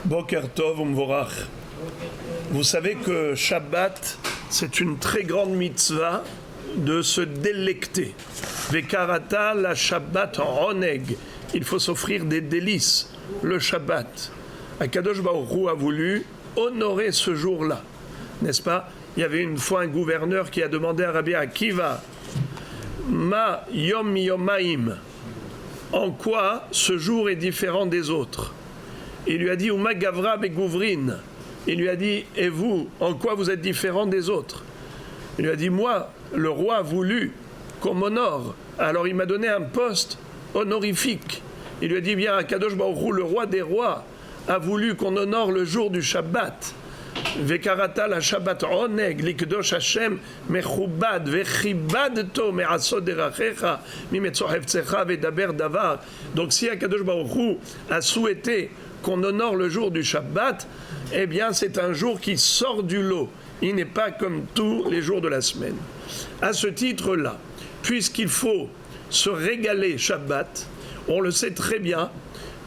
Boker Tov Umvorach. Vous savez que Shabbat, c'est une très grande mitzvah de se délecter. Vekarata la Shabbat Roneg. Il faut s'offrir des délices, le Shabbat. Akadosh Baruch Hu a voulu honorer ce jour-là, n'est-ce pas? Il y avait une fois un gouverneur qui a demandé à Rabbi Akiva, Ma Yom Yomaim, en quoi ce jour est différent des autres? Il lui a dit, Uma Gavra Begouvrin. Il lui a dit, et vous, en quoi vous êtes différent des autres? Il lui a dit, moi, le roi a voulu qu'on m'honore. Alors il m'a donné un poste honorifique. Il lui a dit, bien, Kadosh Baruch Hu, le roi des rois, a voulu qu'on honore le jour du Shabbat. Vekarata la Shabbat oneg likdosh Hashem mechubad vechibadto me'asod derachecha mimetzohevtzecha vedaber davar. Donc si Akadosh Baruch Hu a souhaité qu'on honore le jour du Shabbat, eh bien c'est un jour qui sort du lot. Il n'est pas comme tous les jours de la semaine. À ce titre-là, puisqu'il faut se régaler Shabbat, on le sait très bien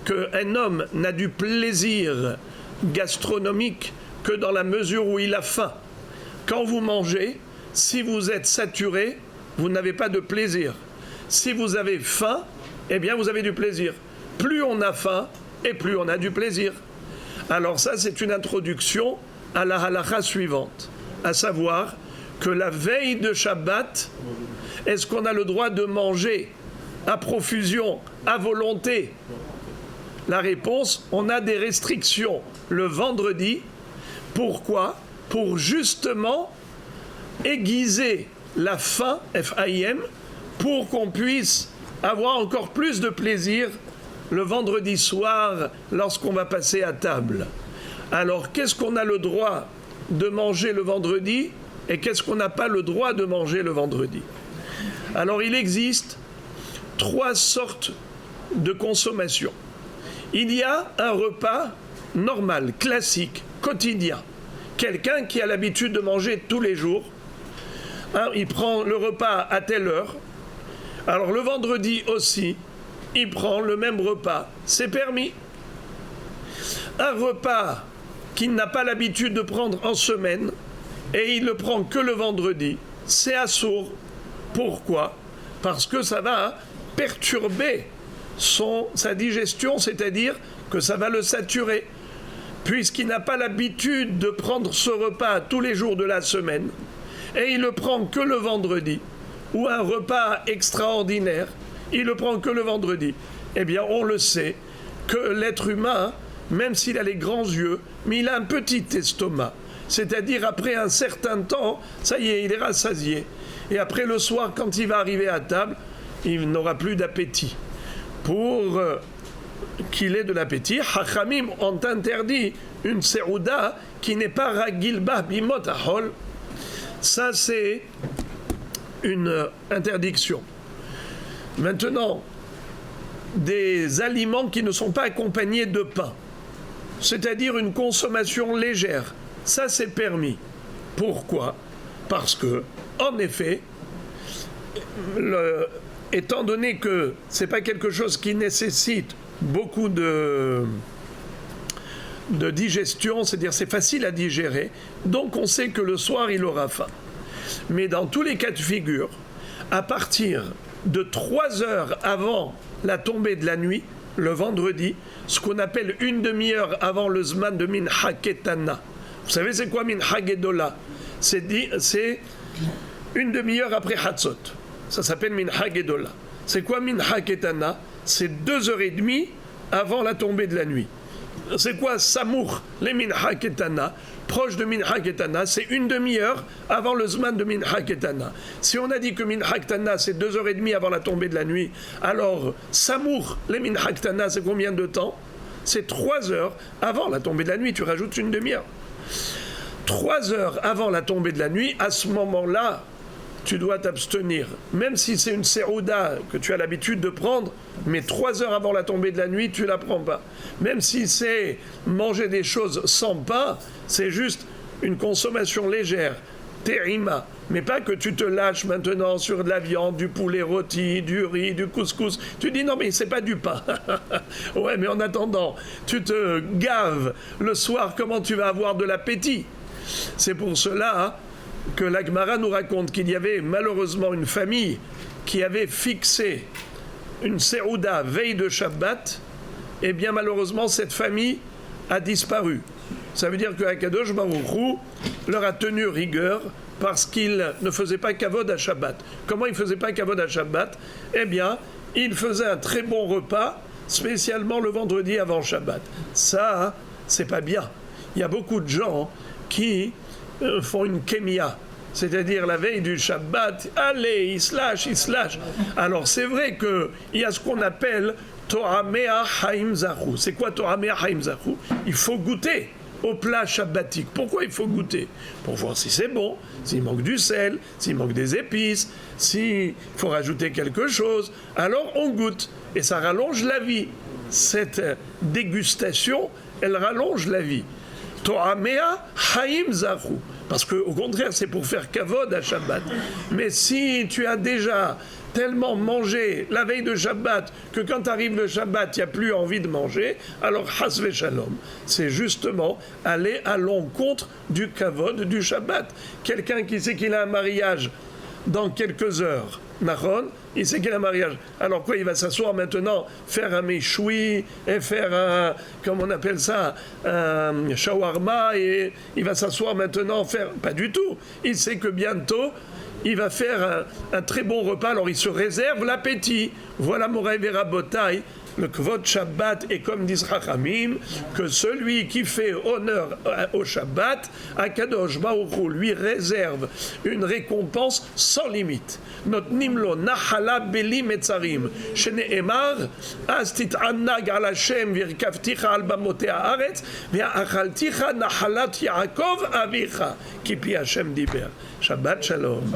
qu'un homme n'a du plaisir gastronomique que dans la mesure où il a faim. Quand vous mangez, si vous êtes saturé, vous n'avez pas de plaisir. Si vous avez faim, eh bien vous avez du plaisir. Plus on a faim, et plus on a du plaisir. Alors ça, c'est une introduction à la halakha suivante, à savoir que la veille de Shabbat, est-ce qu'on a le droit de manger à profusion, à volonté? La réponse, on a des restrictions le vendredi. Pourquoi? Pour justement aiguiser la faim, F-A-I-M, pour qu'on puisse avoir encore plus de plaisir le vendredi soir lorsqu'on va passer à table. Alors, qu'est-ce qu'on a le droit de manger le vendredi et qu'est-ce qu'on n'a pas le droit de manger le vendredi? Alors, il existe 3 sortes de consommation. Il y a un repas normal, classique, quotidien. Quelqu'un qui a l'habitude de manger tous les jours, il prend le repas à telle heure. Alors le vendredi aussi, il prend le même repas. C'est permis. Un repas qu'il n'a pas l'habitude de prendre en semaine et il ne prend que le vendredi, c'est assourd. Pourquoi? Parce que ça va perturber sa digestion, c'est-à-dire que ça va le saturer. Puisqu'il n'a pas l'habitude de prendre ce repas tous les jours de la semaine, et il ne prend que le vendredi, ou un repas extraordinaire, il ne prend que le vendredi, eh bien on le sait, que l'être humain, même s'il a les grands yeux, mais il a un petit estomac. C'est-à-dire après un certain temps, ça y est, il est rassasié. Et après le soir, quand il va arriver à table, il n'aura plus d'appétit. Pour qu'il ait de l'appétit, Hachamim ont interdit une serouda qui n'est pas ragilba bimot ahol. Ça, c'est une interdiction. Maintenant, des aliments qui ne sont pas accompagnés de pain, c'est-à-dire une consommation légère, ça c'est permis. Pourquoi? Parce que, en effet, étant donné que ce n'est pas quelque chose qui nécessite beaucoup de digestion, c'est-à-dire c'est facile à digérer, donc on sait que le soir il aura faim. Mais dans tous les cas de figure, à partir de 3 heures avant la tombée de la nuit, le vendredi, ce qu'on appelle une demi-heure avant le zman de Mincha Ketana. Vous savez c'est quoi Mincha Gedola? C'est une demi-heure après Hatzot. Ça s'appelle Mincha Gedola. C'est quoi Mincha Ketana? C'est 2h30 avant la tombée de la nuit. C'est quoi Samour, les Mincha Ketana? Proche de Mincha Ketana, c'est une demi-heure avant le Zman de Mincha Ketana. Si on a dit que Mincha Ketana, c'est 2h30 avant la tombée de la nuit, alors Samour, les Mincha Ketana, c'est combien de temps? C'est 3 heures avant la tombée de la nuit, tu rajoutes une demi-heure. 3 heures avant la tombée de la nuit, à ce moment-là, tu dois t'abstenir, même si c'est une serouda que tu as l'habitude de prendre, mais 3 heures avant la tombée de la nuit, tu ne la prends pas. Même si c'est manger des choses sans pain, c'est juste une consommation légère, Terima. Mais pas que tu te lâches maintenant sur de la viande, du poulet rôti, du riz, du couscous. Tu dis non mais c'est pas du pain. Ouais mais en attendant, tu te gaves le soir, comment tu vas avoir de l'appétit? C'est pour cela que la Gemara nous raconte qu'il y avait malheureusement une famille qui avait fixé une Serouda veille de Shabbat. Et bien malheureusement cette famille a disparu. Ça veut dire que Akadosh Baruch Hu leur a tenu rigueur parce qu'ils ne faisaient pas kavod à Shabbat. Comment ils ne faisaient pas kavod à Shabbat? Eh bien, ils faisaient un très bon repas, spécialement le vendredi avant Shabbat. Ça, c'est pas bien. Il y a beaucoup de gens qui font une kémia, c'est-à-dire la veille du Shabbat, allez, ils se lâchent. Alors c'est vrai qu'il y a ce qu'on appelle Torah Mea Haim Zachu. C'est quoi Torah Mea Haim Zachu? Il faut goûter au plat shabbatique. Pourquoi il faut goûter? Pour voir si c'est bon, s'il manque du sel, s'il manque des épices, s'il faut rajouter quelque chose. Alors on goûte et ça rallonge la vie. Cette dégustation, elle rallonge la vie. Torah Mea Haim Zachu. Parce qu'au contraire, c'est pour faire kavod à Shabbat. Mais si tu as déjà tellement mangé la veille de Shabbat que quand arrive le Shabbat, il n'y a plus envie de manger, alors Chas v'Shalom. C'est justement aller à l'encontre du kavod du Shabbat. Quelqu'un qui sait qu'il a un mariage dans quelques heures, Nahon, il sait qu'il a un mariage. Alors quoi, il va s'asseoir maintenant, faire un méchoui, et faire un, comment on appelle ça, un shawarma, et il va s'asseoir maintenant, faire... Pas du tout. Il sait que bientôt, il va faire un très bon repas, alors il se réserve l'appétit. Voilà Moray Verabotai, le Kvod Shabbat est comme disent Chachamim, que celui qui fait honneur au Shabbat, Akadosh Baruch Hu lui réserve une récompense sans limite. Notnim lo nachala beli metzarim, shene'emar, az tit'annag al Hashem virkavticha al bamotei haaretz, ve'achalticha nachalat Yaakov avicha, ki pi Hashem diber. Shabbat Shalom.